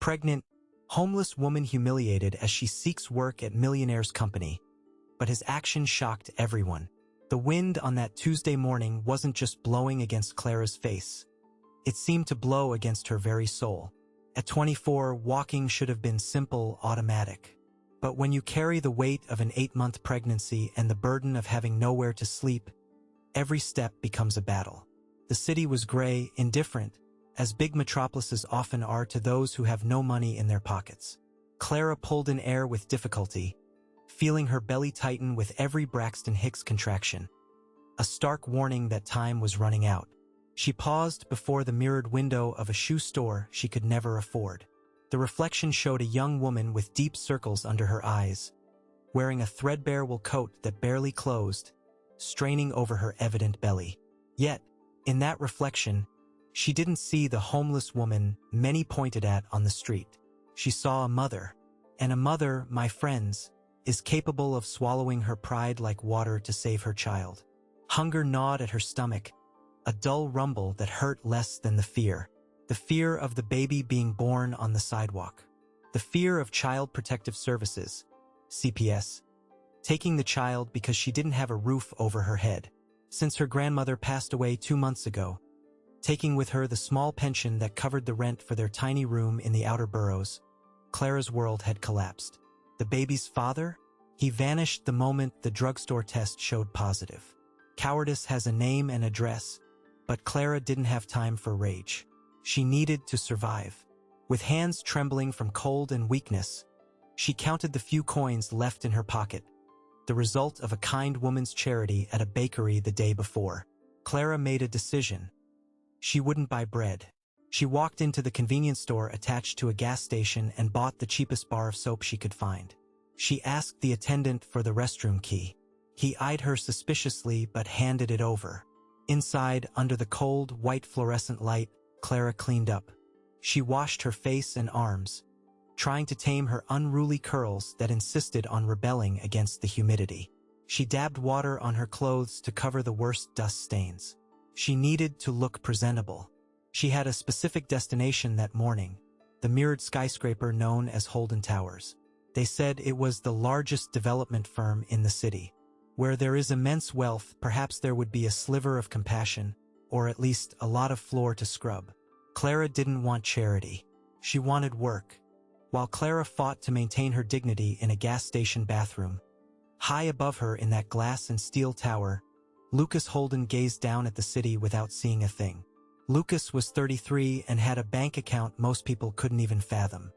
pregnant, homeless woman humiliated as she seeks work at Millionaire's company. But his action shocked everyone. The wind on that Tuesday morning wasn't just blowing against Clara's face. It seemed to blow against her very soul. At 24, walking should have been simple, automatic. But when you carry the weight of an 8-month pregnancy and the burden of having nowhere to sleep, every step becomes a battle. The city was gray, indifferent, as big metropolises often are to those who have no money in their pockets. Clara pulled in air with difficulty, feeling her belly tighten with every Braxton Hicks contraction. A stark warning that time was running out. She paused before the mirrored window of a shoe store she could never afford. The reflection showed a young woman with deep circles under her eyes, wearing a threadbare wool coat that barely closed, straining over her evident belly. Yet, in that reflection, she didn't see the homeless woman many pointed at on the street. She saw a mother. And a mother, my friends, is capable of swallowing her pride like water to save her child. Hunger gnawed at her stomach, a dull rumble that hurt less than the fear. The fear of the baby being born on the sidewalk. The fear of Child Protective Services, CPS, taking the child because she didn't have a roof over her head. Since her grandmother passed away 2 months ago, taking with her the small pension that covered the rent for their tiny room in the outer boroughs, Clara's world had collapsed. The baby's father? He vanished the moment the drugstore test showed positive. Cowardice has a name and address, but Clara didn't have time for rage. She needed to survive. With hands trembling from cold and weakness, she counted the few coins left in her pocket, the result of a kind woman's charity at a bakery the day before. Clara made a decision. She wouldn't buy bread. She walked into the convenience store attached to a gas station and bought the cheapest bar of soap she could find. She asked the attendant for the restroom key. He eyed her suspiciously but handed it over. Inside, under the cold, white fluorescent light, Clara cleaned up. She washed her face and arms, trying to tame her unruly curls that insisted on rebelling against the humidity. She dabbed water on her clothes to cover the worst dust stains. She needed to look presentable. She had a specific destination that morning, the mirrored skyscraper known as Holden Towers. They said it was the largest development firm in the city. Where there is immense wealth, perhaps there would be a sliver of compassion, or at least a lot of floor to scrub. Clara didn't want charity. She wanted work. While Clara fought to maintain her dignity in a gas station bathroom, high above her in that glass and steel tower, Lucas Holden gazed down at the city without seeing a thing. Lucas was 33 and had a bank account most people couldn't even fathom.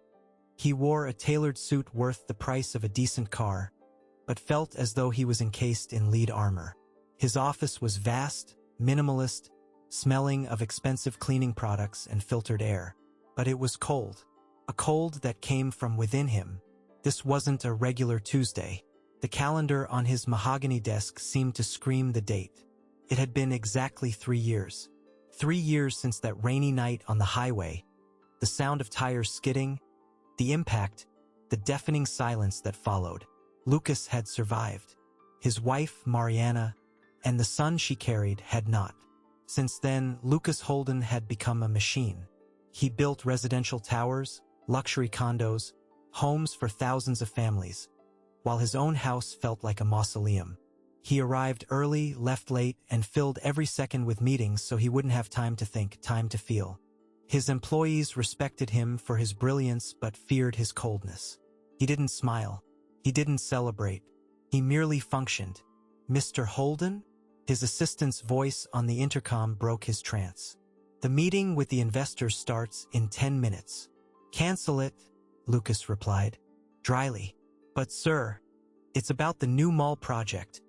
He wore a tailored suit worth the price of a decent car, but felt as though he was encased in lead armor. His office was vast, minimalist, smelling of expensive cleaning products and filtered air. But it was cold. A cold that came from within him. This wasn't a regular Tuesday. The calendar on his mahogany desk seemed to scream the date. It had been exactly 3 years. 3 years since that rainy night on the highway. The sound of tires skidding, the impact, the deafening silence that followed. Lucas had survived. His wife, Mariana, and the son she carried had not. Since then, Lucas Holden had become a machine. He built residential towers, luxury condos, homes for thousands of families, while his own house felt like a mausoleum. He arrived early, left late, and filled every second with meetings so he wouldn't have time to think, time to feel. His employees respected him for his brilliance but feared his coldness. He didn't smile. He didn't celebrate. He merely functioned. "Mr. Holden?" His assistant's voice on the intercom broke his trance. "The meeting with the investors starts in 10 minutes. "Cancel it," Lucas replied, dryly. "But sir, it's about the new mall project."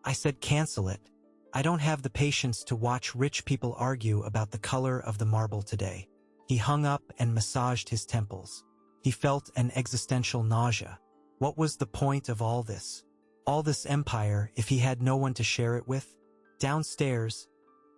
"I said cancel it. I don't have the patience to watch rich people argue about the color of the marble today." He hung up and massaged his temples. He felt an existential nausea. What was the point of all this? All this empire if he had no one to share it with? Downstairs,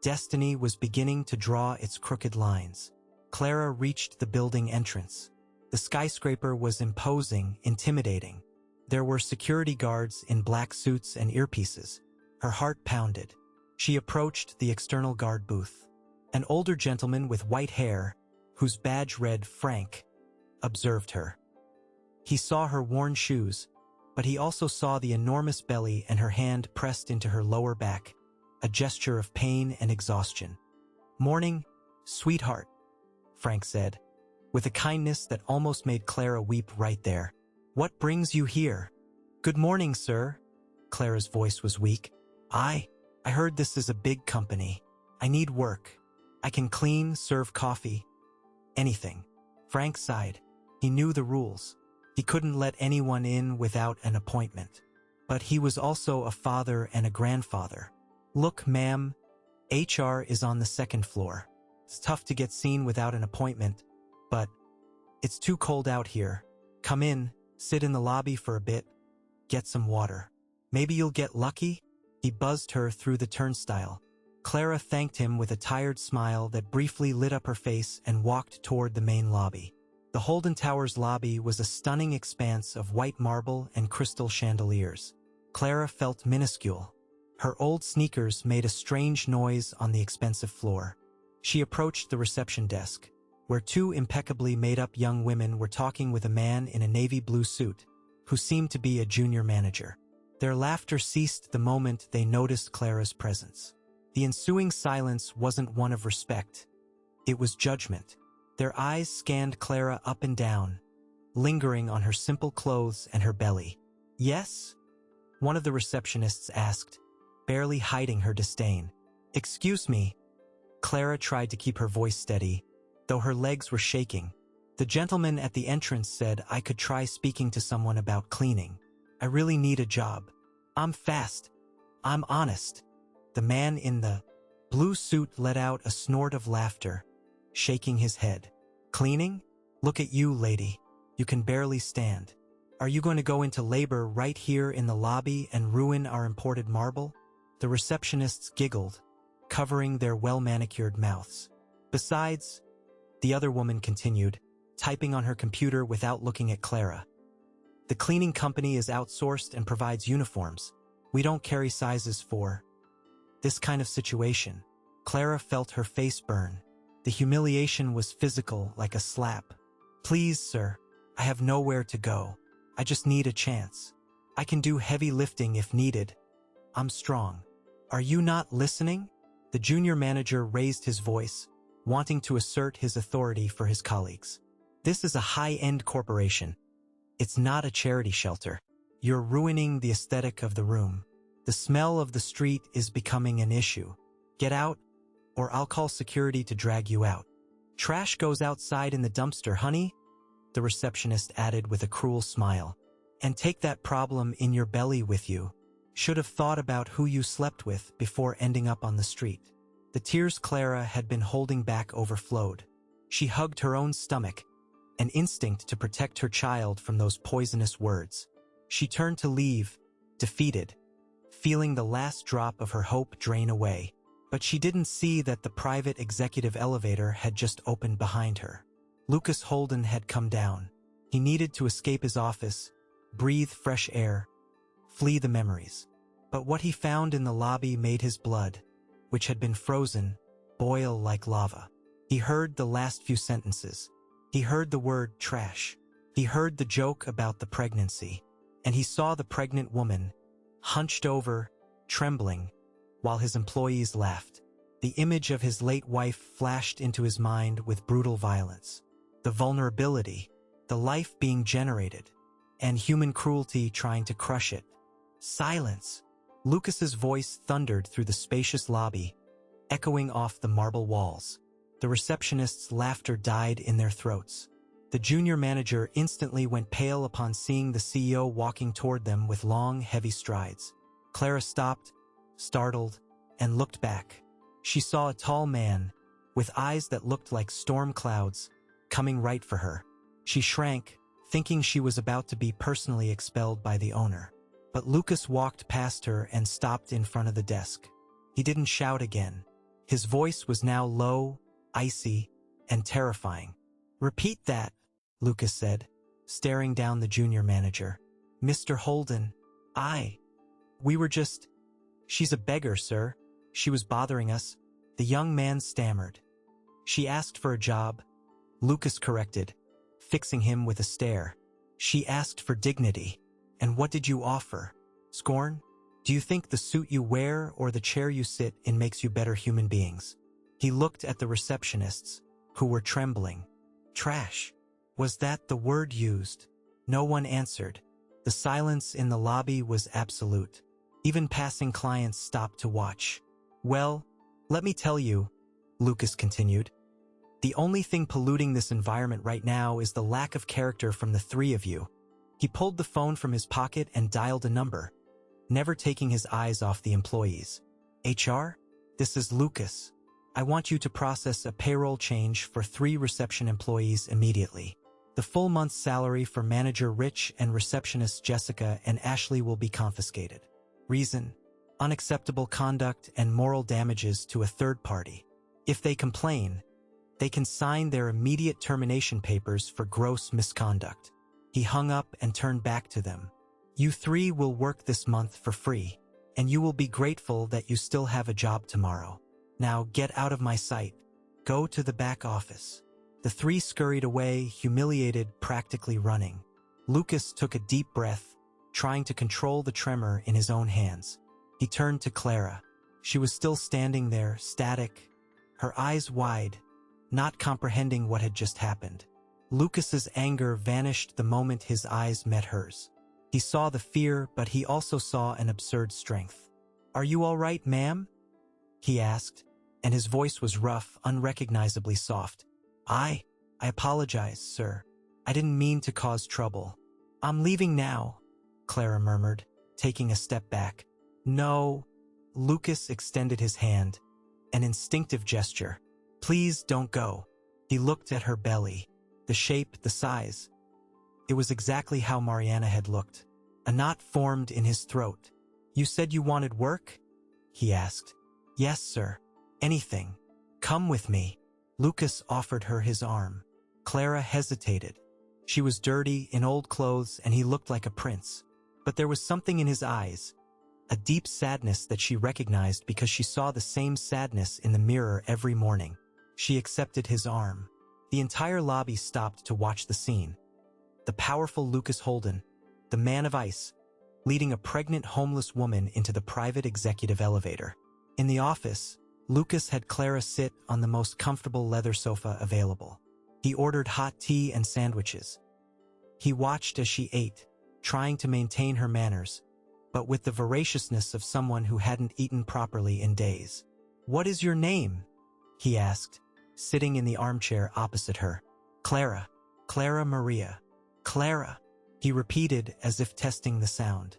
destiny was beginning to draw its crooked lines. Clara reached the building entrance. The skyscraper was imposing, intimidating. There were security guards in black suits and earpieces. Her heart pounded. She approached the external guard booth. An older gentleman with white hair, whose badge read Frank, observed her. He saw her worn shoes, but he also saw the enormous belly and her hand pressed into her lower back, a gesture of pain and exhaustion. "Morning, sweetheart," Frank said, with a kindness that almost made Clara weep right there. "What brings you here?" "Good morning, sir." Clara's voice was weak. I heard this is a big company. I need work. I can clean, serve coffee, anything." Frank sighed. He knew the rules. He couldn't let anyone in without an appointment. But he was also a father and a grandfather. "Look, ma'am, HR is on the second floor. It's tough to get seen without an appointment, but it's too cold out here. Come in, sit in the lobby for a bit, get some water. Maybe you'll get lucky?" He buzzed her through the turnstile. Clara thanked him with a tired smile that briefly lit up her face and walked toward the main lobby. The Holden Towers lobby was a stunning expanse of white marble and crystal chandeliers. Clara felt minuscule. Her old sneakers made a strange noise on the expensive floor. She approached the reception desk, where two impeccably made-up young women were talking with a man in a navy blue suit, who seemed to be a junior manager. Their laughter ceased the moment they noticed Clara's presence. The ensuing silence wasn't one of respect. It was judgment. Their eyes scanned Clara up and down, lingering on her simple clothes and her belly. "Yes?" one of the receptionists asked, barely hiding her disdain. "Excuse me." Clara tried to keep her voice steady, though her legs were shaking. "The gentleman at the entrance said I could try speaking to someone about cleaning. I really need a job. I'm fast. I'm honest." The man in the blue suit let out a snort of laughter, shaking his head. "Cleaning? Look at you, lady. You can barely stand. Are you going to go into labor right here in the lobby and ruin our imported marble?" The receptionists giggled, covering their well-manicured mouths. "Besides," the other woman continued, typing on her computer without looking at Clara, "the cleaning company is outsourced and provides uniforms. We don't carry sizes for this kind of situation." Clara felt her face burn. The humiliation was physical, like a slap. "Please, sir, I have nowhere to go. I just need a chance. I can do heavy lifting if needed. I'm strong." "Are you not listening?" The junior manager raised his voice, wanting to assert his authority for his colleagues. "This is a high-end corporation. It's not a charity shelter. You're ruining the aesthetic of the room. The smell of the street is becoming an issue. Get out, or I'll call security to drag you out." "Trash goes outside in the dumpster, honey," the receptionist added with a cruel smile. "And take that problem in your belly with you. Should have thought about who you slept with before ending up on the street." The tears Clara had been holding back overflowed. She hugged her own stomach, an instinct to protect her child from those poisonous words. She turned to leave, defeated, feeling the last drop of her hope drain away. But she didn't see that the private executive elevator had just opened behind her. Lucas Holden had come down. He needed to escape his office, breathe fresh air, flee the memories. But what he found in the lobby made his blood, which had been frozen, boil like lava. He heard the last few sentences. He heard the word trash. He heard the joke about the pregnancy. And he saw the pregnant woman, hunched over, trembling, while his employees laughed. The image of his late wife flashed into his mind with brutal violence. The vulnerability, the life being generated, and human cruelty trying to crush it. Silence! Lucas's voice thundered through the spacious lobby, echoing off the marble walls. The receptionists' laughter died in their throats. The junior manager instantly went pale upon seeing the CEO walking toward them with long, heavy strides. Clara stopped, startled, and looked back. She saw a tall man, with eyes that looked like storm clouds, coming right for her. She shrank, thinking she was about to be personally expelled by the owner. But Lucas walked past her and stopped in front of the desk. He didn't shout again. His voice was now low, icy, and terrifying. "Repeat that," Lucas said, staring down the junior manager. "Mr. Holden, we were just—" "She's a beggar, sir. She was bothering us," the young man stammered. "She asked for a job," Lucas corrected, fixing him with a stare. She asked for dignity. And what did you offer? Scorn? Do you think the suit you wear or the chair you sit in makes you better human beings? He looked at the receptionists, who were trembling. Trash. Was that the word used? No one answered. The silence in the lobby was absolute. Even passing clients stopped to watch. Well, let me tell you, Lucas continued. The only thing polluting this environment right now is the lack of character from the three of you. He pulled the phone from his pocket and dialed a number, never taking his eyes off the employees. HR? This is Lucas. I want you to process a payroll change for 3 reception employees immediately. The full month's salary for manager Rich and receptionists Jessica and Ashley will be confiscated. Reason: unacceptable conduct and moral damages to a third party. If they complain, they can sign their immediate termination papers for gross misconduct. He hung up and turned back to them. You 3 will work this month for free, and you will be grateful that you still have a job tomorrow. Now get out of my sight. Go to the back office. The 3 scurried away, humiliated, practically running. Lucas took a deep breath, trying to control the tremor in his own hands. He turned to Clara. She was still standing there, static, her eyes wide, not comprehending what had just happened. Lucas's anger vanished the moment his eyes met hers. He saw the fear, but he also saw an absurd strength. Are you all right, ma'am? He asked, and his voice was rough, unrecognizably soft. I apologize, sir. I didn't mean to cause trouble. I'm leaving now, Clara murmured, taking a step back. No. Lucas extended his hand, an instinctive gesture. Please don't go. He looked at her belly, the shape, the size. It was exactly how Mariana had looked. A knot formed in his throat. You said you wanted work? He asked. Yes, sir. Anything. Come with me. Lucas offered her his arm. Clara hesitated. She was dirty, in old clothes, and he looked like a prince. But there was something in his eyes, a deep sadness that she recognized because she saw the same sadness in the mirror every morning. She accepted his arm. The entire lobby stopped to watch the scene. The powerful Lucas Holden, the man of ice, leading a pregnant homeless woman into the private executive elevator. In the office, Lucas had Clara sit on the most comfortable leather sofa available. He ordered hot tea and sandwiches. He watched as she ate, trying to maintain her manners, but with the voraciousness of someone who hadn't eaten properly in days. What is your name? He asked, sitting in the armchair opposite her. Clara. Clara Maria. Clara, he repeated as if testing the sound.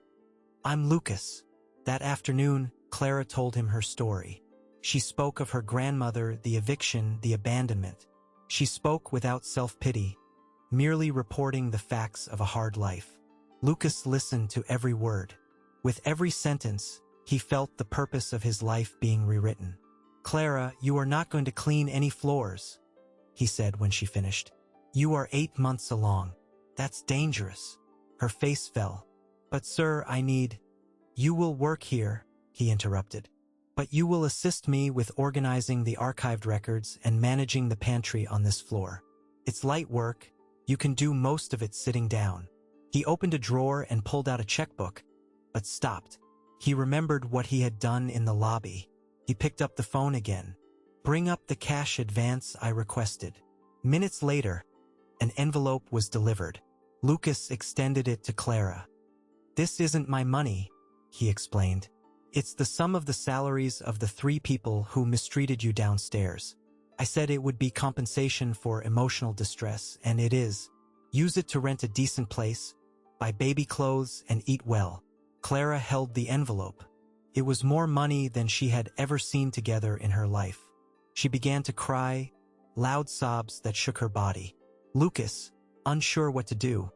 I'm Lucas. That afternoon, Clara told him her story. She spoke of her grandmother, the eviction, the abandonment. She spoke without self-pity, merely reporting the facts of a hard life. Lucas listened to every word. With every sentence, he felt the purpose of his life being rewritten. Clara, you are not going to clean any floors, he said when she finished. You are 8 months along. That's dangerous. Her face fell. But sir, I need... You will work here, he interrupted. But you will assist me with organizing the archived records and managing the pantry on this floor. It's light work. You can do most of it sitting down. He opened a drawer and pulled out a checkbook, but stopped. He remembered what he had done in the lobby. He picked up the phone again. Bring up the cash advance I requested. Minutes later, an envelope was delivered. Lucas extended it to Clara. This isn't my money, he explained. It's the sum of the salaries of the 3 people who mistreated you downstairs. I said it would be compensation for emotional distress, and it is. Use it to rent a decent place, buy baby clothes, and eat well. Clara held the envelope. It was more money than she had ever seen together in her life. She began to cry, loud sobs that shook her body. Lucas, unsure what to do,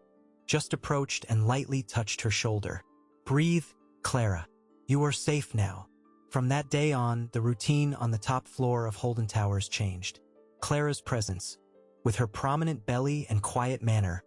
just approached and lightly touched her shoulder. Breathe, Clara. You are safe now. From that day on, the routine on the top floor of Holden Towers changed. Clara's presence, with her prominent belly and quiet manner,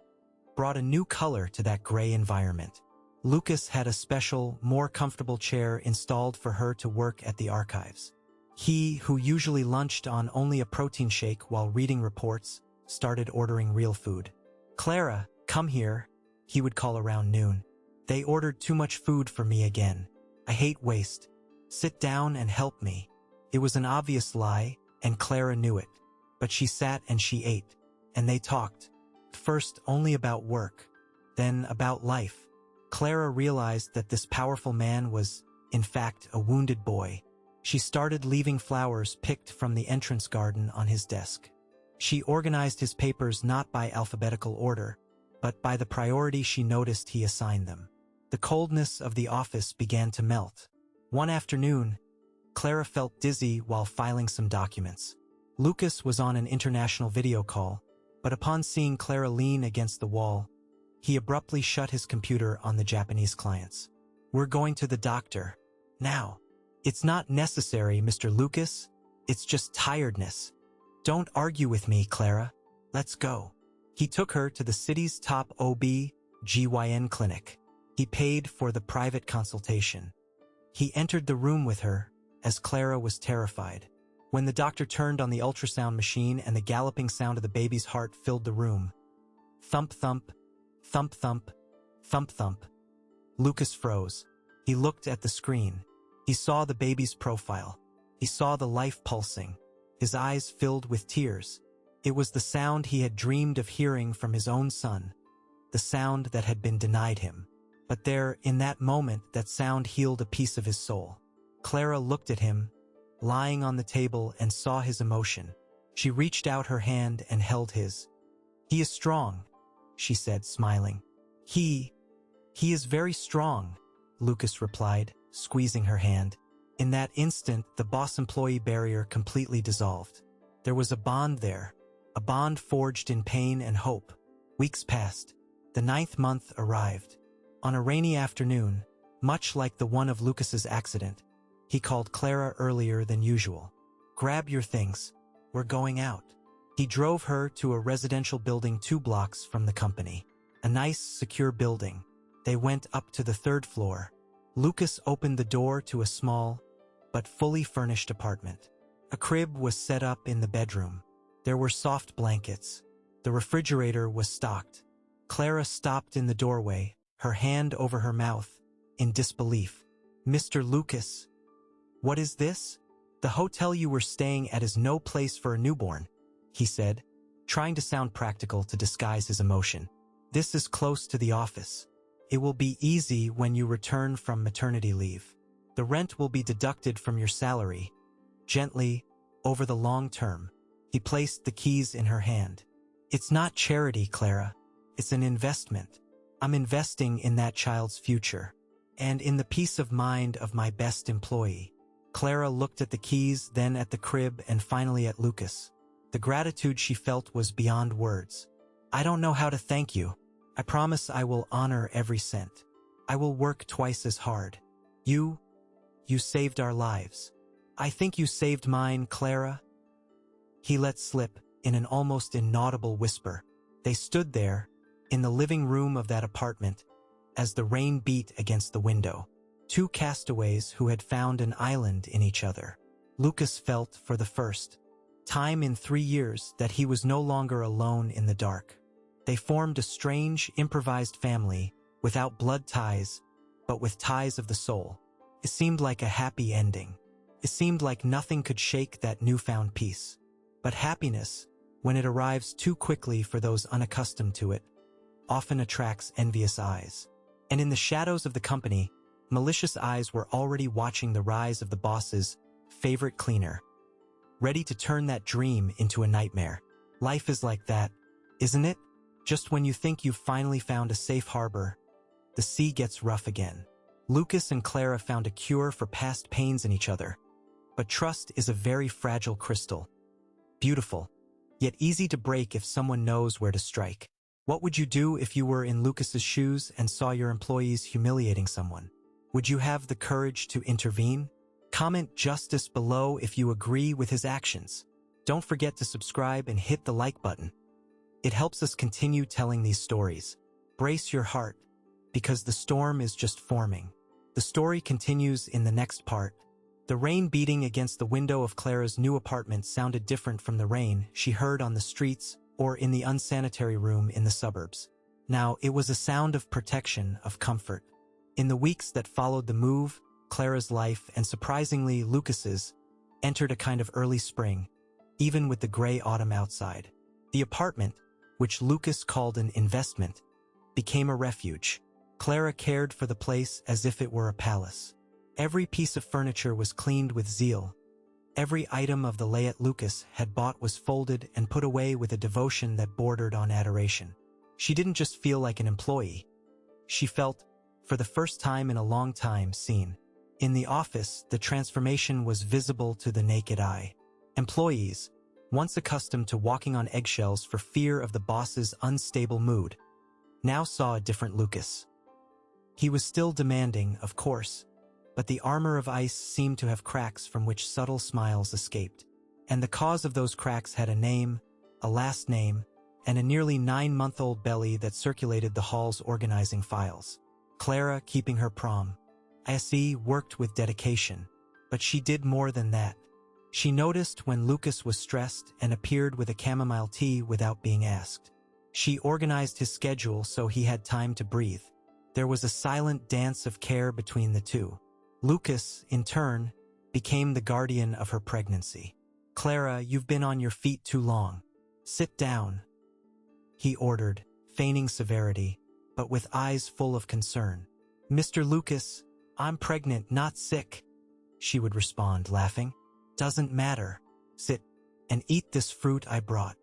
brought a new color to that gray environment. Lucas had a special, more comfortable chair installed for her to work at the archives. He, who usually lunched on only a protein shake while reading reports, started ordering real food. "Clara, come here," he would call around noon. "They ordered too much food for me again. I hate waste. Sit down and help me." It was an obvious lie, and Clara knew it. But she sat and she ate, and they talked. First only about work, then about life. Clara realized that this powerful man was, in fact, a wounded boy. She started leaving flowers picked from the entrance garden on his desk. She organized his papers not by alphabetical order, but by the priority she noticed he assigned them. The coldness of the office began to melt. One afternoon, Clara felt dizzy while filing some documents. Lucas was on an international video call, but upon seeing Clara lean against the wall, he abruptly shut his computer on the Japanese clients. "We're going to the doctor. Now." "It's not necessary, Mr. Lucas. It's just tiredness. Don't argue with me, Clara. Let's go." He took her to the city's top OB/GYN clinic. He paid for the private consultation. He entered the room with her, as Clara was terrified. When the doctor turned on the ultrasound machine and the galloping sound of the baby's heart filled the room. Thump thump, thump thump, thump thump. Lucas froze. He looked at the screen. He saw the baby's profile. He saw the life pulsing. His eyes filled with tears. It was the sound he had dreamed of hearing from his own son. The sound that had been denied him. But there, in that moment, that sound healed a piece of his soul. Clara looked at him, lying on the table, and saw his emotion. She reached out her hand and held his. "He is strong," she said, smiling. He is very strong," Lucas replied, squeezing her hand. In that instant, the boss-employee barrier completely dissolved. There was a bond there, a bond forged in pain and hope. Weeks passed. The 9th month arrived. On a rainy afternoon, much like the one of Lucas's accident, he called Clara earlier than usual. "Grab your things. We're going out." He drove her to a residential building 2 blocks from the company. A nice, secure building. They went up to the 3rd floor. Lucas opened the door to a small, but fully furnished apartment. A crib was set up in the bedroom. There were soft blankets. The refrigerator was stocked. Clara stopped in the doorway, her hand over her mouth, in disbelief. "Mr. Lucas, what is this?" "The hotel you were staying at is no place for a newborn," he said, trying to sound practical to disguise his emotion. "This is close to the office. It will be easy when you return from maternity leave. The rent will be deducted from your salary." Gently, over the long term, he placed the keys in her hand. "It's not charity, Clara. It's an investment. I'm investing in that child's future, and in the peace of mind of my best employee." Clara looked at the keys, then at the crib, and finally at Lucas. The gratitude she felt was beyond words. "I don't know how to thank you. I promise I will honor every cent. I will work twice as hard. You saved our lives. I think you saved mine, Clara." He let slip, in an almost inaudible whisper. They stood there, in the living room of that apartment, as the rain beat against the window. 2 castaways who had found an island in each other. Lucas felt, for the first time in 3 years, that he was no longer alone in the dark. They formed a strange, improvised family, without blood ties, but with ties of the soul. It seemed like a happy ending. It seemed like nothing could shake that newfound peace. But happiness, when it arrives too quickly for those unaccustomed to it, often attracts envious eyes. And in the shadows of the company, malicious eyes were already watching the rise of the boss's favorite cleaner, ready to turn that dream into a nightmare. Life is like that, isn't it? Just when you think you've finally found a safe harbor, the sea gets rough again. Lucas and Clara found a cure for past pains in each other. But trust is a very fragile crystal. Beautiful, yet easy to break if someone knows where to strike. What would you do if you were in Lucas's shoes and saw your employees humiliating someone? Would you have the courage to intervene? Comment justice below if you agree with his actions. Don't forget to subscribe and hit the like button. It helps us continue telling these stories. Brace your heart, because the storm is just forming. The story continues in the next part. The rain beating against the window of Clara's new apartment sounded different from the rain she heard on the streets or in the unsanitary room in the suburbs. Now, it was a sound of protection, of comfort. In the weeks that followed the move, Clara's life, and surprisingly Lucas's, entered a kind of early spring, even with the gray autumn outside. The apartment, which Lucas called an investment, became a refuge. Clara cared for the place as if it were a palace. Every piece of furniture was cleaned with zeal. Every item of the layette Lucas had bought was folded and put away with a devotion that bordered on adoration. She didn't just feel like an employee. She felt, for the first time in a long time, seen. In the office, the transformation was visible to the naked eye. Employees, once accustomed to walking on eggshells for fear of the boss's unstable mood, now saw a different Lucas. He was still demanding, of course, but the armor of ice seemed to have cracks from which subtle smiles escaped. And the cause of those cracks had a name, a last name, and a nearly 9-month-old belly that circulated the hall's organizing files. Clara, keeping her prom, ISE, worked with dedication, but she did more than that. She noticed when Lucas was stressed and appeared with a chamomile tea without being asked. She organized his schedule so he had time to breathe. There was a silent dance of care between the two. Lucas, in turn, became the guardian of her pregnancy. "Clara, you've been on your feet too long. Sit down," he ordered, feigning severity, but with eyes full of concern. "Mr. Lucas, I'm pregnant, not sick," she would respond, laughing. "Doesn't matter. Sit and eat this fruit I brought."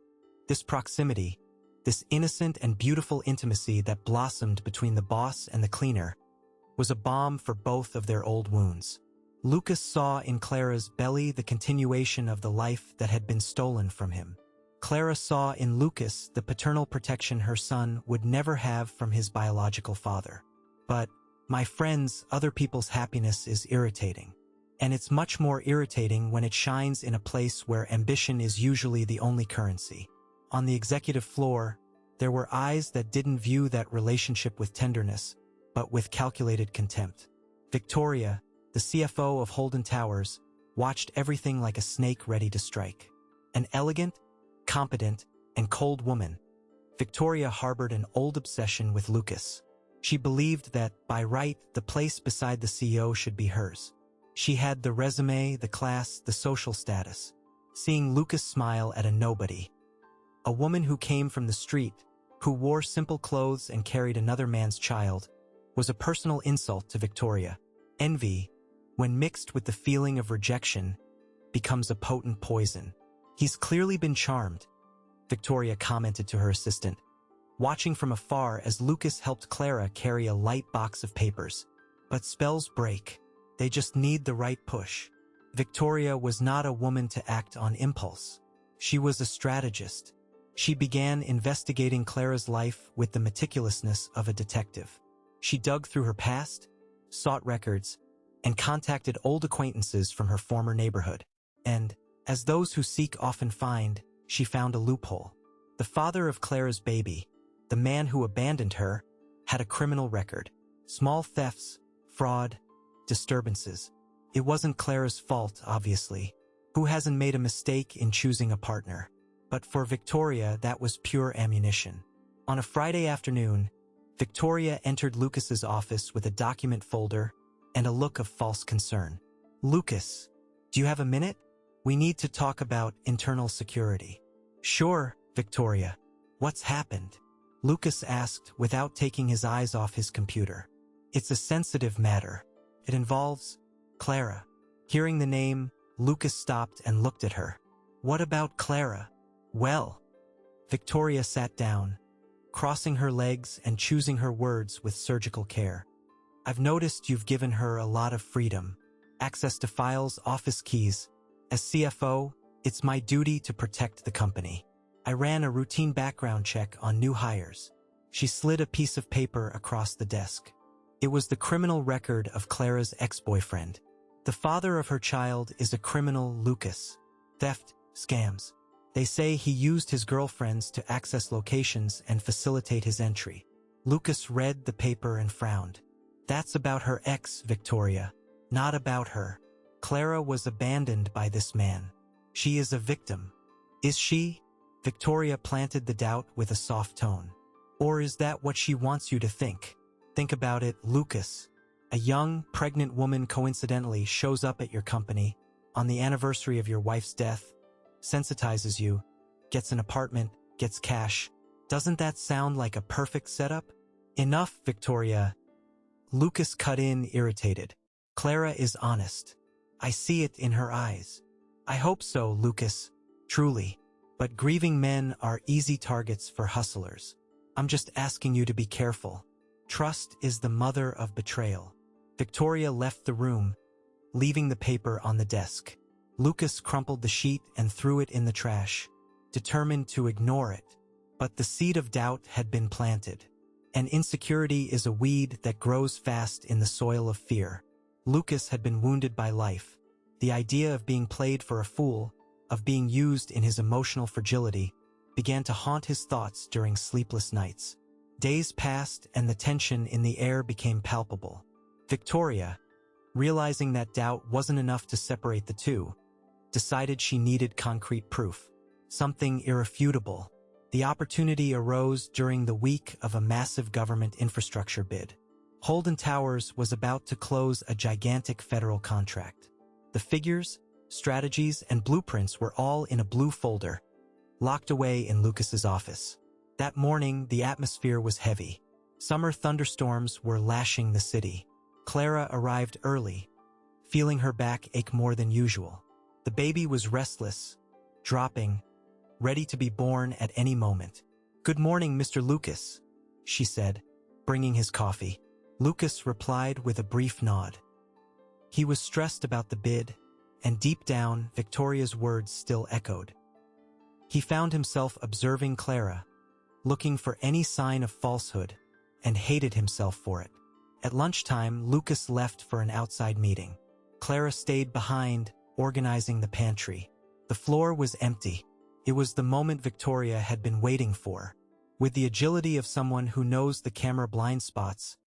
This proximity, this innocent and beautiful intimacy that blossomed between the boss and the cleaner, was a balm for both of their old wounds. Lucas saw in Clara's belly the continuation of the life that had been stolen from him. Clara saw in Lucas the paternal protection her son would never have from his biological father. But, my friends, other people's happiness is irritating. And it's much more irritating when it shines in a place where ambition is usually the only currency. On the executive floor, there were eyes that didn't view that relationship with tenderness, but with calculated contempt. Victoria, the CFO of Holden Towers, watched everything like a snake ready to strike. An elegant, competent, and cold woman, Victoria harbored an old obsession with Lucas. She believed that, by right, the place beside the CEO should be hers. She had the resume, the class, the social status. Seeing Lucas smile at a nobody, a woman who came from the street, who wore simple clothes and carried another man's child, was a personal insult to Victoria. Envy, when mixed with the feeling of rejection, becomes a potent poison. "He's clearly been charmed," Victoria commented to her assistant, watching from afar as Lucas helped Clara carry a light box of papers. "But spells break. They just need the right push." Victoria was not a woman to act on impulse. She was a strategist. She began investigating Clara's life with the meticulousness of a detective. She dug through her past, sought records, and contacted old acquaintances from her former neighborhood. And, as those who seek often find, she found a loophole. The father of Clara's baby, the man who abandoned her, had a criminal record. Small thefts, fraud, disturbances. It wasn't Clara's fault, obviously. Who hasn't made a mistake in choosing a partner? But for Victoria, that was pure ammunition. On a Friday afternoon, Victoria entered Lucas's office with a document folder and a look of false concern. "Lucas, do you have a minute? We need to talk about internal security." "Sure, Victoria. What's happened?" Lucas asked without taking his eyes off his computer. "It's a sensitive matter. It involves Clara." Hearing the name, Lucas stopped and looked at her. "What about Clara?" "Well," Victoria sat down, crossing her legs and choosing her words with surgical care. "I've noticed you've given her a lot of freedom. Access to files, office keys. As CFO, it's my duty to protect the company. I ran a routine background check on new hires." She slid a piece of paper across the desk. It was the criminal record of Clara's ex-boyfriend. The father of her child is a criminal, Lucas. Theft, scams. They say he used his girlfriends to access locations and facilitate his entry. Lucas read the paper and frowned. "That's about her ex, Victoria, not about her. Clara was abandoned by this man. She is a victim." "Is she?" Victoria planted the doubt with a soft tone. Or is that what she wants you to think? Think about it, Lucas. A young, pregnant woman coincidentally shows up at your company on the anniversary of your wife's death, sensitizes you, gets an apartment, gets cash. Doesn't that sound like a perfect setup? Enough, Victoria. Lucas cut in, irritated. Clara is honest. I see it in her eyes. I hope so, Lucas. Truly. But grieving men are easy targets for hustlers. I'm just asking you to be careful. Trust is the mother of betrayal. Victoria left the room, leaving the paper on the desk. Lucas crumpled the sheet and threw it in the trash, determined to ignore it. But the seed of doubt had been planted. And insecurity is a weed that grows fast in the soil of fear. Lucas had been wounded by life. The idea of being played for a fool, of being used in his emotional fragility, began to haunt his thoughts during sleepless nights. Days passed and the tension in the air became palpable. Victoria, realizing that doubt wasn't enough to separate the two, decided she needed concrete proof, something irrefutable. The opportunity arose during the week of a massive government infrastructure bid. Holden Towers was about to close a gigantic federal contract. The figures, strategies, and blueprints were all in a blue folder, locked away in Lucas's office. That morning, the atmosphere was heavy. Summer thunderstorms were lashing the city. Clara arrived early, feeling her back ache more than usual. The baby was restless, dropping, ready to be born at any moment. "Good morning, Mr. Lucas," she said, bringing his coffee. Lucas replied with a brief nod. He was stressed about the bid, and deep down, Victoria's words still echoed. He found himself observing Clara, looking for any sign of falsehood, and hated himself for it. At lunchtime, Lucas left for an outside meeting. Clara stayed behind, organizing the pantry. The floor was empty. It was the moment Victoria had been waiting for. With the agility of someone who knows the camera blind spots,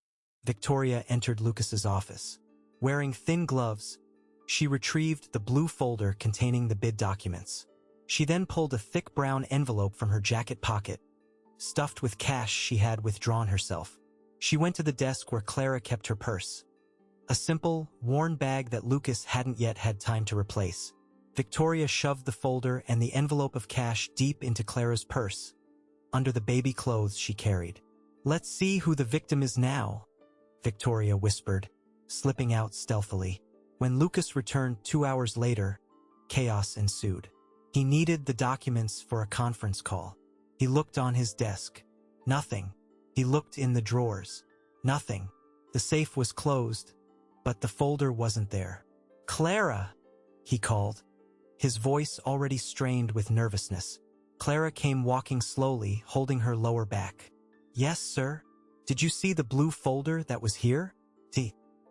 Victoria entered Lucas's office. Wearing thin gloves, she retrieved the blue folder containing the bid documents. She then pulled a thick brown envelope from her jacket pocket, stuffed with cash she had withdrawn herself. She went to the desk where Clara kept her purse, a simple, worn bag that Lucas hadn't yet had time to replace. Victoria shoved the folder and the envelope of cash deep into Clara's purse, under the baby clothes she carried. "Let's see who the victim is now," Victoria whispered, slipping out stealthily. When Lucas returned 2 hours later, chaos ensued. He needed the documents for a conference call. He looked on his desk. Nothing. He looked in the drawers. Nothing. The safe was closed, but the folder wasn't there. "Clara!" he called, his voice already strained with nervousness. Clara came walking slowly, holding her lower back. "Yes, sir. Did you see the blue folder that was here?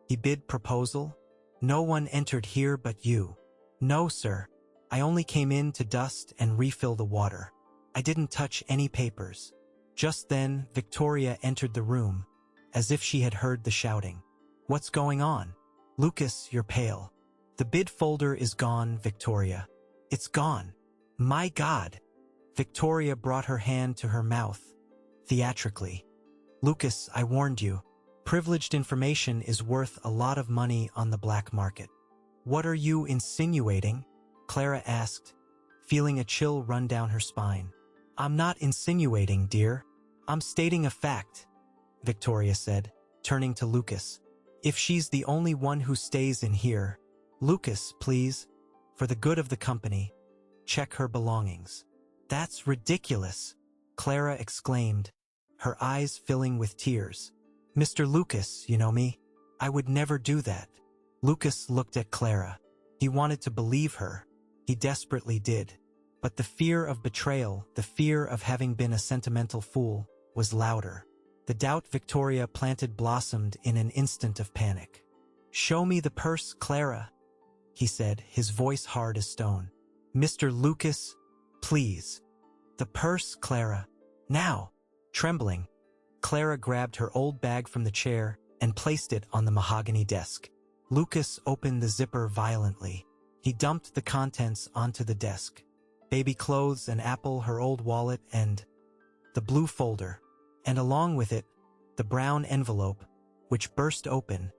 He bid proposal? No one entered here but you." "No, sir. I only came in to dust and refill the water. I didn't touch any papers." Just then, Victoria entered the room, as if she had heard the shouting. "What's going on? Lucas, you're pale." "The bid folder is gone, Victoria. It's gone." "My God!" Victoria brought her hand to her mouth, theatrically. "Lucas, I warned you. Privileged information is worth a lot of money on the black market." "What are you insinuating?" Clara asked, feeling a chill run down her spine. "I'm not insinuating, dear. I'm stating a fact," Victoria said, turning to Lucas. "If she's the only one who stays in here, Lucas, please, for the good of the company, check her belongings." "That's ridiculous," Clara exclaimed, her eyes filling with tears. "Mr. Lucas, you know me. I would never do that." Lucas looked at Clara. He wanted to believe her. He desperately did. But the fear of betrayal, the fear of having been a sentimental fool, was louder. The doubt Victoria planted blossomed in an instant of panic. "Show me the purse, Clara," he said, his voice hard as stone. "Mr. Lucas, please. The purse, Clara. Now." Trembling, Clara grabbed her old bag from the chair and placed it on the mahogany desk. Lucas opened the zipper violently. He dumped the contents onto the desk. baby clothes, an apple, her old wallet, and the blue folder. And along with it, the brown envelope, which burst open,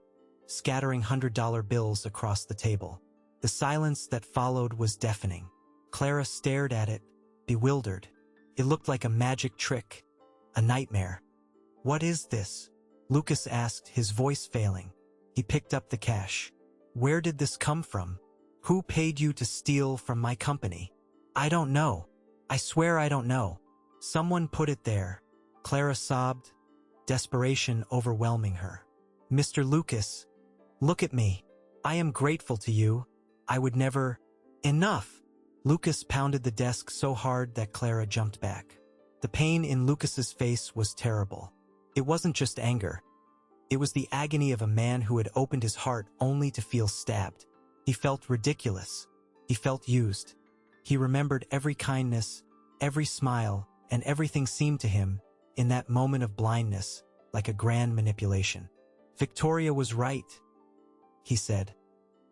scattering $100 bills across the table. The silence that followed was deafening. Clara stared at it, bewildered. It looked like a magic trick, a nightmare. "What is this?" Lucas asked, his voice failing. He picked up the cash. "Where did this come from? Who paid you to steal from my company?" "I don't know. I swear I don't know. Someone put it there." Clara sobbed, desperation overwhelming her. "Mr. Lucas, look at me. I am grateful to you. I would never—" "Enough!" Lucas pounded the desk so hard that Clara jumped back. The pain in Lucas's face was terrible. It wasn't just anger. It was the agony of a man who had opened his heart only to feel stabbed. He felt ridiculous. He felt used. He remembered every kindness, every smile, and everything seemed to him, in that moment of blindness, like a grand manipulation. "Victoria was right," he said,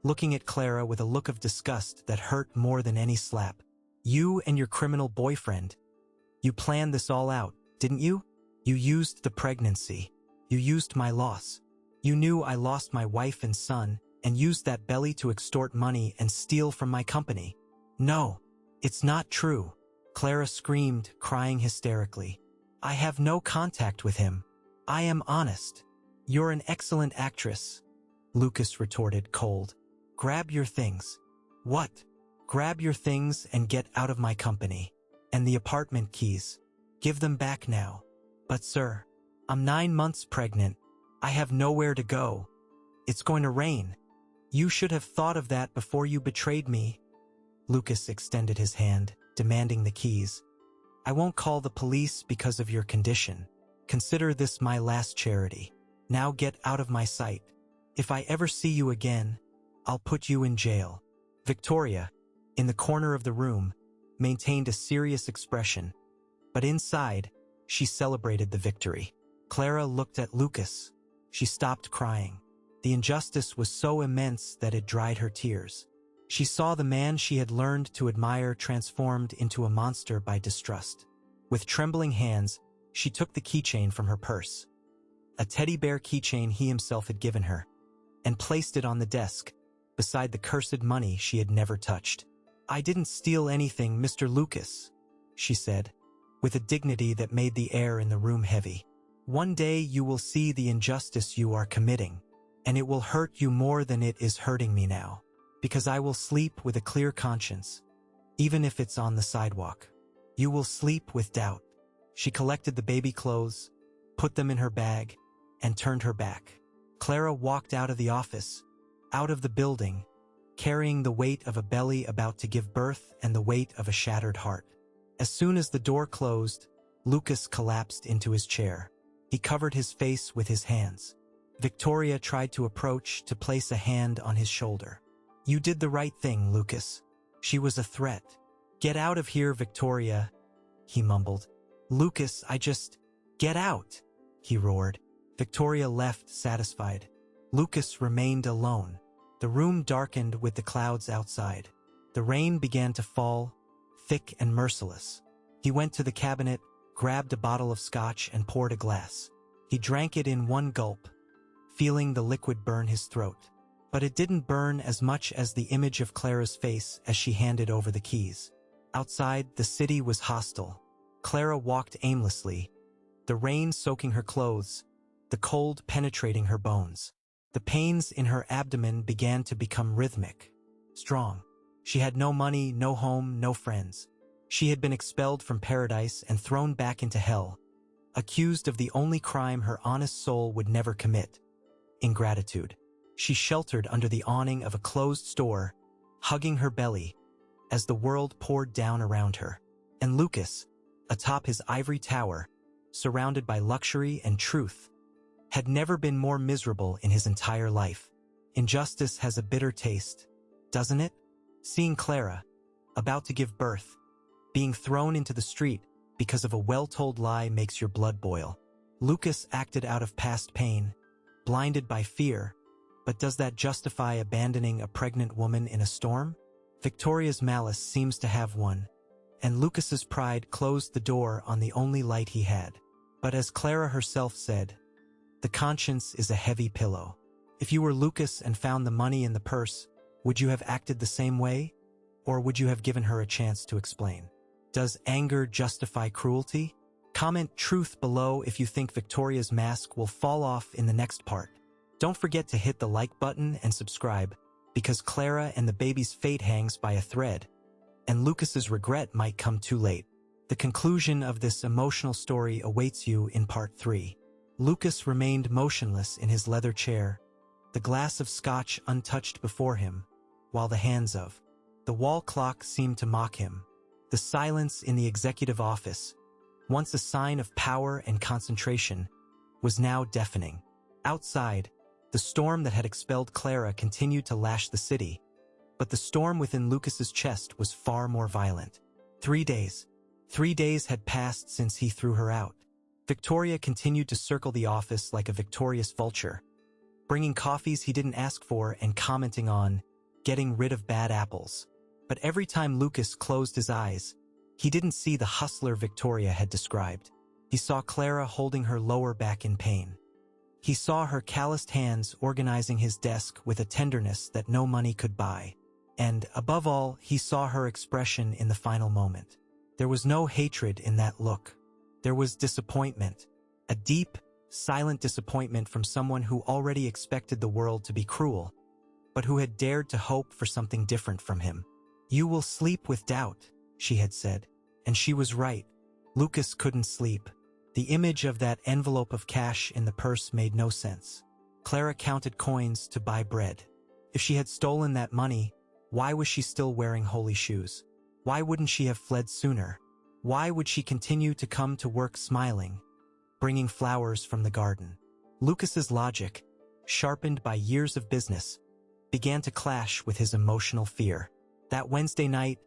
looking at Clara with a look of disgust that hurt more than any slap. "You and your criminal boyfriend. You planned this all out, didn't you? You used the pregnancy. You used my loss. You knew I lost my wife and son, and used that belly to extort money and steal from my company." "No, it's not true," Clara screamed, crying hysterically. "I have no contact with him. I am honest." "You're an excellent actress," Lucas retorted, cold. "Grab your things." "What?" "Grab your things and get out of my company. And the apartment keys. Give them back now." "But sir, I'm 9 months pregnant. I have nowhere to go. It's going to rain. You should have thought of that before you betrayed me." Lucas extended his hand, demanding the keys. "I won't call the police because of your condition. Consider this my last charity. Now get out of my sight. If I ever see you again, I'll put you in jail." Victoria, in the corner of the room, maintained a serious expression, but inside, she celebrated the victory. Clara looked at Lucas. She stopped crying. The injustice was so immense that it dried her tears. She saw the man she had learned to admire transformed into a monster by distrust. With trembling hands, she took the keychain from her purse, a teddy bear keychain he himself had given her, and placed it on the desk, beside the cursed money she had never touched. "I didn't steal anything, Mr. Lucas," she said, with a dignity that made the air in the room heavy. "One day you will see the injustice you are committing, and it will hurt you more than it is hurting me now, because I will sleep with a clear conscience, even if it's on the sidewalk. You will sleep with doubt." She collected the baby clothes, put them in her bag, and turned her back. Clara walked out of the office, out of the building, carrying the weight of a belly about to give birth and the weight of a shattered heart. As soon as the door closed, Lucas collapsed into his chair. He covered his face with his hands. Victoria tried to approach to place a hand on his shoulder. "You did the right thing, Lucas." She was a threat. "Get out of here, Victoria," he mumbled. "Lucas, get out," he roared. Victoria left, satisfied. Lucas remained alone. The room darkened with the clouds outside. The rain began to fall, thick and merciless. He went to the cabinet, grabbed a bottle of scotch and poured a glass. He drank it in one gulp, feeling the liquid burn his throat. But it didn't burn as much as the image of Clara's face as she handed over the keys. Outside, the city was hostile. Clara walked aimlessly, the rain soaking her clothes, the cold penetrating her bones. The pains in her abdomen began to become rhythmic, strong. She had no money, no home, no friends. She had been expelled from paradise and thrown back into hell, accused of the only crime her honest soul would never commit: ingratitude. She sheltered under the awning of a closed store, hugging her belly, as the world poured down around her. And Lucas, atop his ivory tower, surrounded by luxury and truth, had never been more miserable in his entire life. Injustice has a bitter taste, doesn't it? Seeing Clara, about to give birth, being thrown into the street because of a well-told lie makes your blood boil. Lucas acted out of past pain, blinded by fear, but does that justify abandoning a pregnant woman in a storm? Victoria's malice seems to have won. and Lucas's pride closed the door on the only light he had. But as Clara herself said, the conscience is a heavy pillow. If you were Lucas and found the money in the purse, would you have acted the same way? Or would you have given her a chance to explain? Does anger justify cruelty? Comment truth below if you think Victoria's mask will fall off in the next part. Don't forget to hit the like button and subscribe, because Clara and the baby's fate hangs by a thread, and Lucas's regret might come too late. The conclusion of this emotional story awaits you in part 3. Lucas remained motionless in his leather chair, the glass of scotch untouched before him, while the hands of the wall clock seemed to mock him. The silence in the executive office, once a sign of power and concentration, was now deafening. Outside, the storm that had expelled Clara continued to lash the city, but the storm within Lucas's chest was far more violent. 3 days. 3 days had passed since he threw her out. Victoria continued to circle the office like a victorious vulture, bringing coffees he didn't ask for and commenting on getting rid of bad apples. But every time Lucas closed his eyes, he didn't see the hustler Victoria had described. He saw Clara holding her lower back in pain. He saw her calloused hands organizing his desk with a tenderness that no money could buy. And, above all, he saw her expression in the final moment. There was no hatred in that look. There was disappointment. A deep, silent disappointment from someone who already expected the world to be cruel, but who had dared to hope for something different from him. "You will sleep with doubt," she had said. And she was right. Lucas couldn't sleep. The image of that envelope of cash in the purse made no sense. Clara counted coins to buy bread. If she had stolen that money, why was she still wearing holy shoes? Why wouldn't she have fled sooner? Why would she continue to come to work smiling, bringing flowers from the garden? Lucas's logic, sharpened by years of business, began to clash with his emotional fear. That Wednesday night,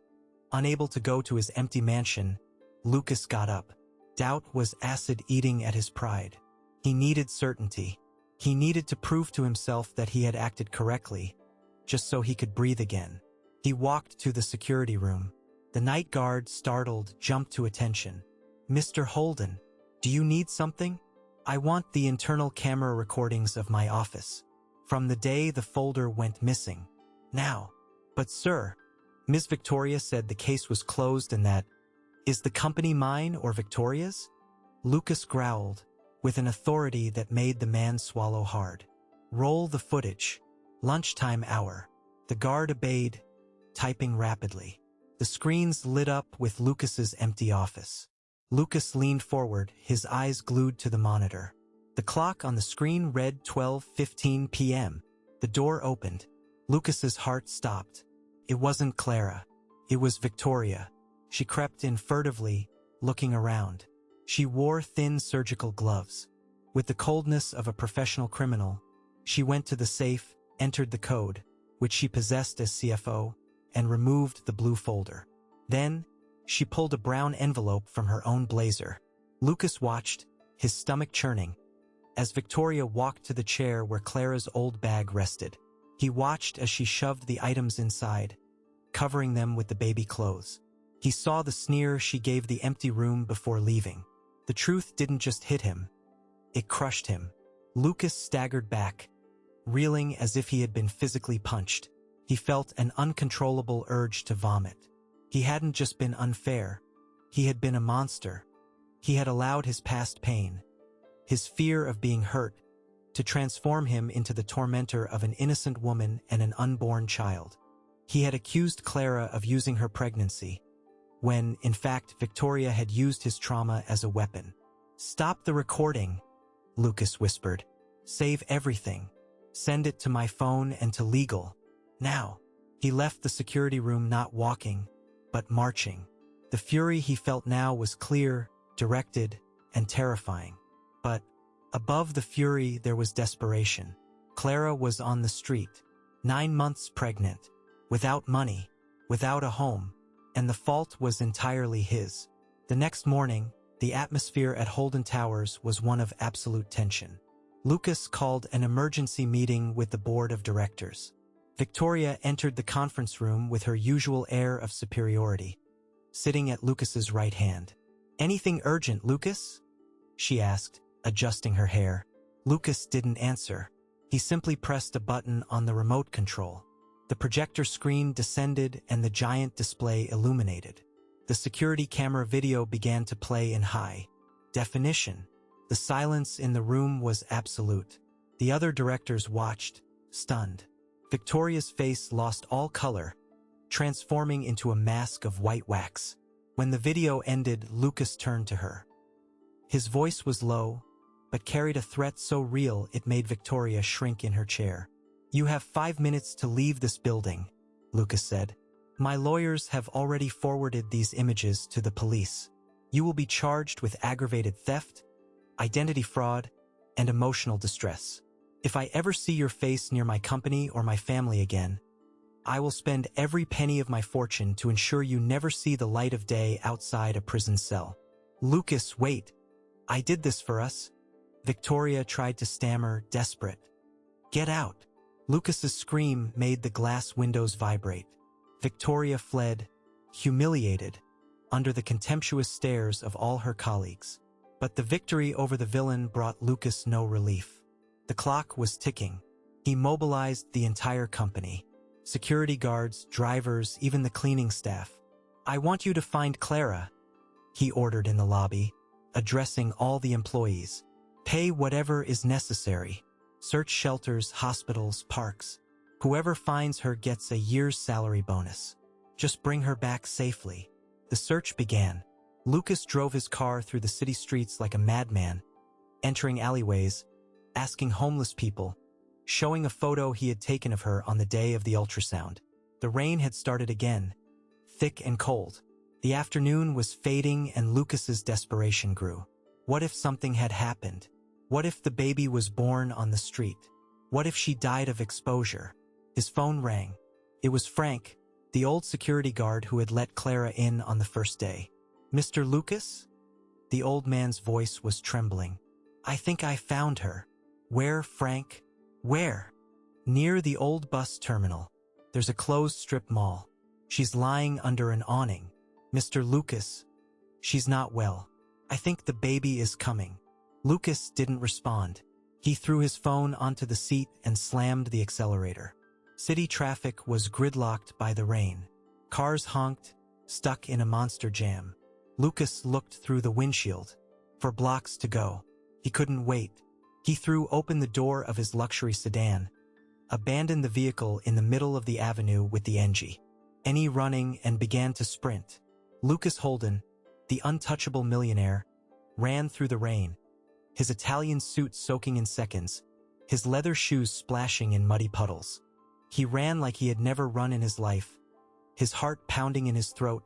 unable to go to his empty mansion, Lucas got up. Doubt was acid eating at his pride. He needed certainty. He needed to prove to himself that he had acted correctly, just so he could breathe again. He walked to the security room. The night guard, startled, jumped to attention. "Mr. Holden, do you need something?" "I want the internal camera recordings of my office, from the day the folder went missing. Now." "But sir," Ms. Victoria said the case was closed and that, "Is the company mine or Victoria's?" Lucas growled, with an authority that made the man swallow hard. "Roll the footage." Lunchtime hour. The guard obeyed, typing rapidly. The screens lit up with Lucas's empty office. Lucas leaned forward, his eyes glued to the monitor. The clock on the screen read 12:15 p.m. The door opened. Lucas's heart stopped. It wasn't Clara. It was Victoria. She crept in furtively, looking around. She wore thin surgical gloves. With the coldness of a professional criminal, she went to the safe, entered the code, which she possessed as CFO, and removed the blue folder. Then, she pulled a brown envelope from her own blazer. Lucas watched, his stomach churning, as Victoria walked to the chair where Clara's old bag rested. He watched as she shoved the items inside, covering them with the baby clothes. He saw the sneer she gave the empty room before leaving. The truth didn't just hit him. It crushed him. Lucas staggered back, reeling as if he had been physically punched. He felt an uncontrollable urge to vomit. He hadn't just been unfair. He had been a monster. He had allowed his past pain, his fear of being hurt, to transform him into the tormentor of an innocent woman and an unborn child. He had accused Clara of using her pregnancy, when, in fact, Victoria had used his trauma as a weapon. "Stop the recording," Lucas whispered. "Save everything. Send it to my phone and to legal. Now." He left the security room not walking, but marching. The fury he felt now was clear, directed, and terrifying. But, above the fury there was desperation. Clara was on the street, 9 months pregnant, without money, without a home, and the fault was entirely his. The next morning, the atmosphere at Holden Towers was one of absolute tension. Lucas called an emergency meeting with the board of directors. Victoria entered the conference room with her usual air of superiority. sitting at Lucas's right hand. "Anything urgent, Lucas?" she asked, adjusting her hair. Lucas didn't answer. He simply pressed a button on the remote control. The projector screen descended and the giant display illuminated. The security camera video began to play in high definition. The silence in the room was absolute. The other directors watched, stunned. Victoria's face lost all color, transforming into a mask of white wax. When the video ended, Lucas turned to her. His voice was low, but carried a threat so real it made Victoria shrink in her chair. "You have 5 minutes to leave this building," Lucas said. "My lawyers have already forwarded these images to the police. You will be charged with aggravated theft, identity fraud, and emotional distress. If I ever see your face near my company or my family again, I will spend every penny of my fortune to ensure you never see the light of day outside a prison cell." "Lucas, wait. I did this for us." Victoria tried to stammer, desperate. "Get out." Lucas's scream made the glass windows vibrate. Victoria fled, humiliated, under the contemptuous stares of all her colleagues. But the victory over the villain brought Lucas no relief. The clock was ticking. He mobilized the entire company. Security guards, drivers, even the cleaning staff. "I want you to find Clara," he ordered in the lobby, addressing all the employees. "Pay whatever is necessary. Search shelters, hospitals, parks. Whoever finds her gets a year's salary bonus. Just bring her back safely." The search began. Lucas drove his car through the city streets like a madman, entering alleyways, asking homeless people, showing a photo he had taken of her on the day of the ultrasound. The rain had started again, thick and cold. The afternoon was fading and Lucas's desperation grew. What if something had happened? What if the baby was born on the street? What if she died of exposure? His phone rang. It was Frank, the old security guard who had let Clara in on the first day. "Mr. Lucas?" The old man's voice was trembling. "I think I found her." "Where, Frank? Where?" "Near the old bus terminal. There's a closed strip mall. She's lying under an awning." "Mr. Lucas, she's not well. I think the baby is coming." Lucas didn't respond. He threw his phone onto the seat and slammed the accelerator. City traffic was gridlocked by the rain. Cars honked, stuck in a monster jam. Lucas looked through the windshield. For blocks to go. He couldn't wait. He threw open the door of his luxury sedan, abandoned the vehicle in the middle of the avenue with the engine running, and began to sprint. Lucas Holden, the untouchable millionaire, ran through the rain, his Italian suit soaking in seconds, his leather shoes splashing in muddy puddles. He ran like he had never run in his life, his heart pounding in his throat,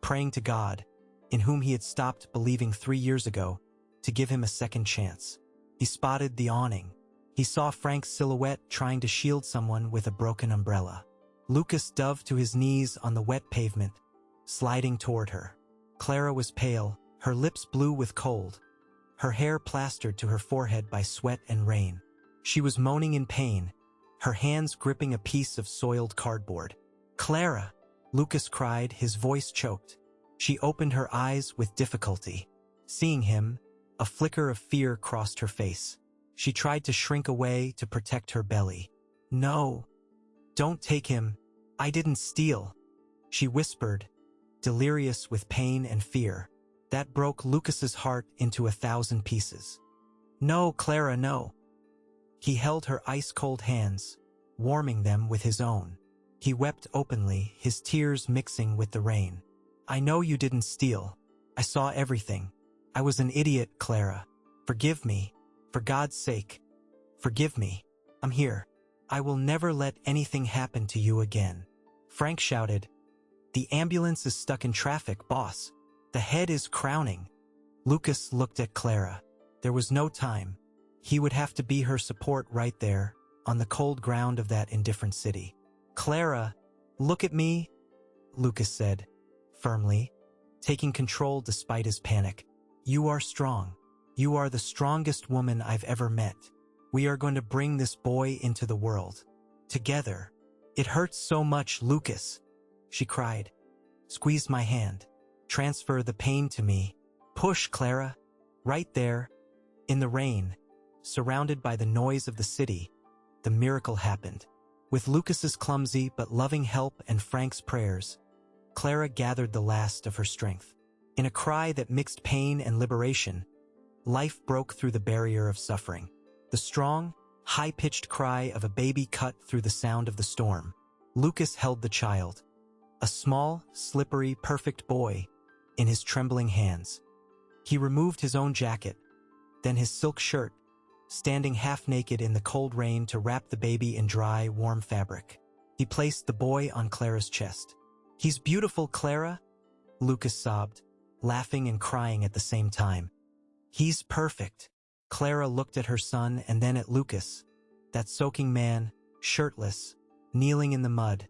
praying to God, in whom he had stopped believing 3 years ago, to give him a second chance. He spotted the awning. He saw Frank's silhouette trying to shield someone with a broken umbrella. Lucas dove to his knees on the wet pavement, sliding toward her. Clara was pale, her lips blue with cold, her hair plastered to her forehead by sweat and rain. She was moaning in pain, her hands gripping a piece of soiled cardboard. "Clara!" Lucas cried, his voice choked. She opened her eyes with difficulty. Seeing him, a flicker of fear crossed her face. She tried to shrink away to protect her belly. "No, don't take him. I didn't steal," she whispered, delirious with pain and fear. That broke Lucas's heart into 1,000 pieces. "No, Clara, no." He held her ice-cold hands, warming them with his own. He wept openly, his tears mixing with the rain. "I know you didn't steal. I saw everything. I was an idiot, Clara. Forgive me. For God's sake. Forgive me. I'm here. I will never let anything happen to you again." Frank shouted, "The ambulance is stuck in traffic, boss. The head is crowning." Lucas looked at Clara. There was no time. He would have to be her support right there, on the cold ground of that indifferent city. "Clara, look at me," Lucas said, firmly, taking control despite his panic. "You are strong. You are the strongest woman I've ever met. We are going to bring this boy into the world. Together." "It hurts so much, Lucas," she cried. "Squeeze my hand." Transfer the pain to me. Push, Clara. Right there, in the rain, surrounded by the noise of the city, the miracle happened. With Lucas's clumsy but loving help and Frank's prayers, Clara gathered the last of her strength. In a cry that mixed pain and liberation, life broke through the barrier of suffering. The strong, high-pitched cry of a baby cut through the sound of the storm. Lucas held the child, a small, slippery, perfect boy, in his trembling hands. He removed his own jacket, then his silk shirt, standing half-naked in the cold rain to wrap the baby in dry, warm fabric. He placed the boy on Clara's chest. "He's beautiful, Clara," Lucas sobbed, laughing and crying at the same time. "He's perfect." Clara looked at her son and then at Lucas, that soaking man, shirtless, kneeling in the mud,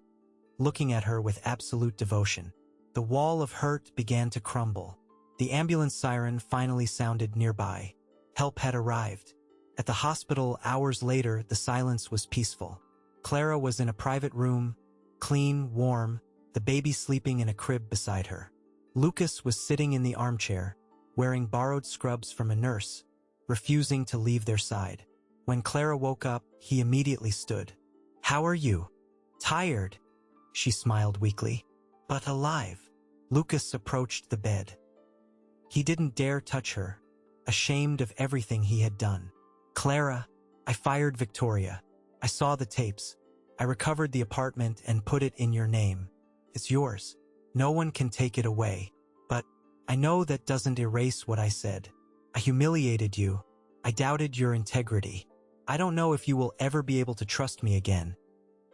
looking at her with absolute devotion. The wall of hurt began to crumble. The ambulance siren finally sounded nearby. Help had arrived. At the hospital hours later, the silence was peaceful. Clara was in a private room, clean, warm, the baby sleeping in a crib beside her. Lucas was sitting in the armchair, wearing borrowed scrubs from a nurse, refusing to leave their side. When Clara woke up, he immediately stood. "How are you?" "Tired," she smiled weakly. "But alive." Lucas approached the bed. He didn't dare touch her, ashamed of everything he had done. "Clara, I fired Victoria. I saw the tapes. I recovered the apartment and put it in your name. It's yours. No one can take it away. But I know that doesn't erase what I said. I humiliated you. I doubted your integrity. I don't know if you will ever be able to trust me again,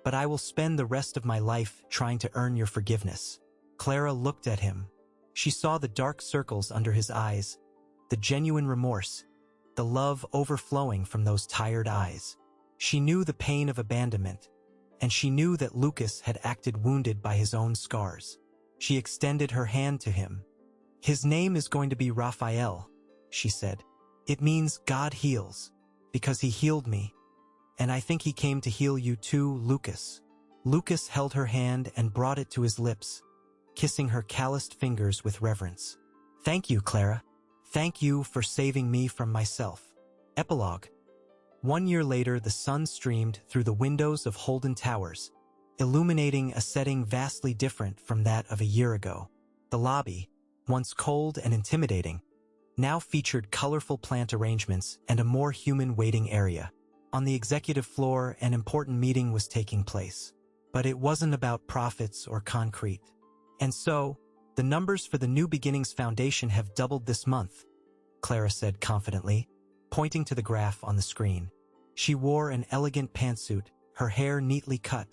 but I will spend the rest of my life trying to earn your forgiveness." Clara looked at him. She saw the dark circles under his eyes, the genuine remorse, the love overflowing from those tired eyes. She knew the pain of abandonment, and she knew that Lucas had acted wounded by his own scars. She extended her hand to him. "His name is going to be Raphael," she said. "It means God heals, because he healed me, and I think he came to heal you too, Lucas." Lucas held her hand and brought it to his lips, kissing her calloused fingers with reverence. "Thank you, Clara. Thank you for saving me from myself." Epilogue. 1 year later, the sun streamed through the windows of Holden Towers, illuminating a setting vastly different from that of a year ago. The lobby, once cold and intimidating, now featured colorful plant arrangements and a more human waiting area. On the executive floor, an important meeting was taking place. But it wasn't about profits or concrete. "And so, the numbers for the New Beginnings Foundation have doubled this month," Clara said confidently, pointing to the graph on the screen. She wore an elegant pantsuit, her hair neatly cut,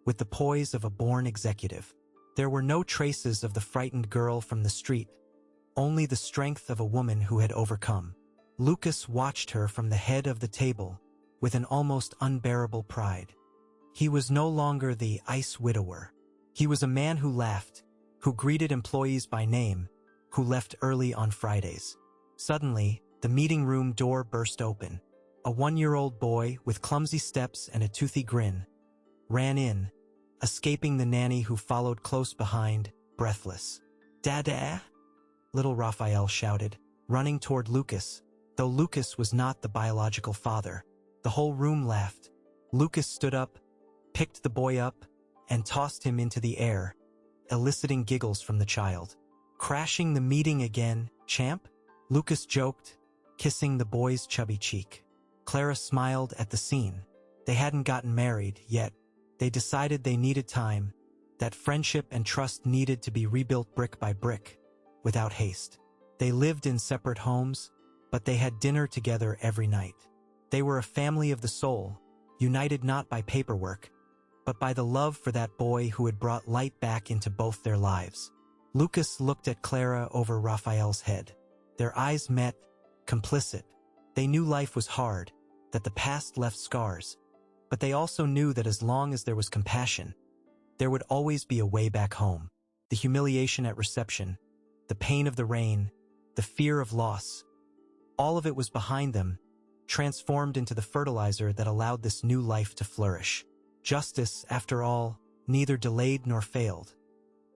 with the poise of a born executive. There were no traces of the frightened girl from the street, only the strength of a woman who had overcome. Lucas watched her from the head of the table with an almost unbearable pride. He was no longer the ice widower. He was a man who laughed, who greeted employees by name, who left early on Fridays. Suddenly, the meeting room door burst open. A 1-year-old boy with clumsy steps and a toothy grin ran in, escaping the nanny who followed close behind, breathless. "Dada?" little Raphael shouted, running toward Lucas, though Lucas was not the biological father. The whole room laughed. Lucas stood up, picked the boy up, and tossed him into the air, eliciting giggles from the child. "Crashing the meeting again, champ?" Lucas joked, kissing the boy's chubby cheek. Clara smiled at the scene. They hadn't gotten married yet. They decided they needed time, that friendship and trust needed to be rebuilt brick by brick, without haste. They lived in separate homes, but they had dinner together every night. They were a family of the soul, united not by paperwork, but by the love for that boy who had brought light back into both their lives. Lucas looked at Clara over Raphael's head. Their eyes met, complicit. They knew life was hard, that the past left scars, but they also knew that as long as there was compassion, there would always be a way back home. The humiliation at reception, the pain of the rain, the fear of loss, all of it was behind them, transformed into the fertilizer that allowed this new life to flourish. Justice, after all, neither delayed nor failed.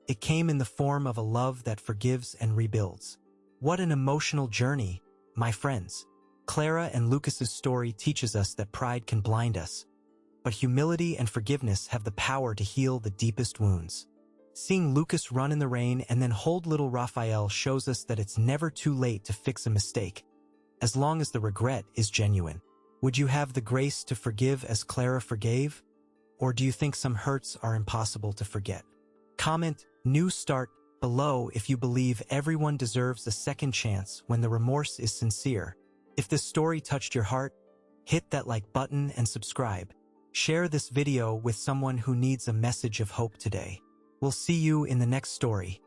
It came in the form of a love that forgives and rebuilds. What an emotional journey, my friends. Clara and Lucas's story teaches us that pride can blind us, but humility and forgiveness have the power to heal the deepest wounds. Seeing Lucas run in the rain and then hold little Raphael shows us that it's never too late to fix a mistake, as long as the regret is genuine. Would you have the grace to forgive as Clara forgave? Or do you think some hurts are impossible to forget? Comment "New Start" below if you believe everyone deserves a second chance when the remorse is sincere. If this story touched your heart, hit that like button and subscribe. Share this video with someone who needs a message of hope today. We'll see you in the next story.